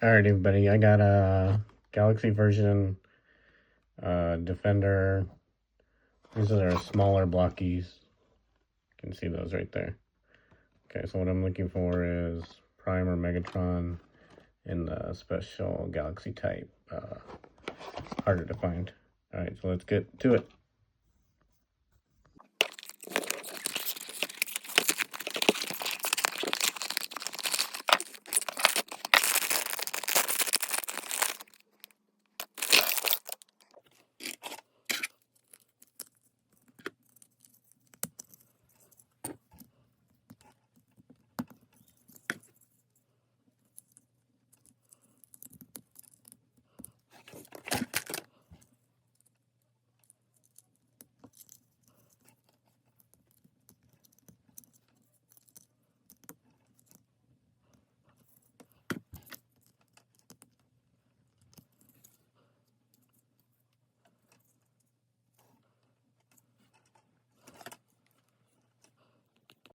Alright, everybody, I got a Galaxy version, Defender. These are smaller blockies. You can see those right there. Okay, so what I'm looking for is Prime or Megatron in the special Galaxy type. Harder to find. Alright, so let's get to it.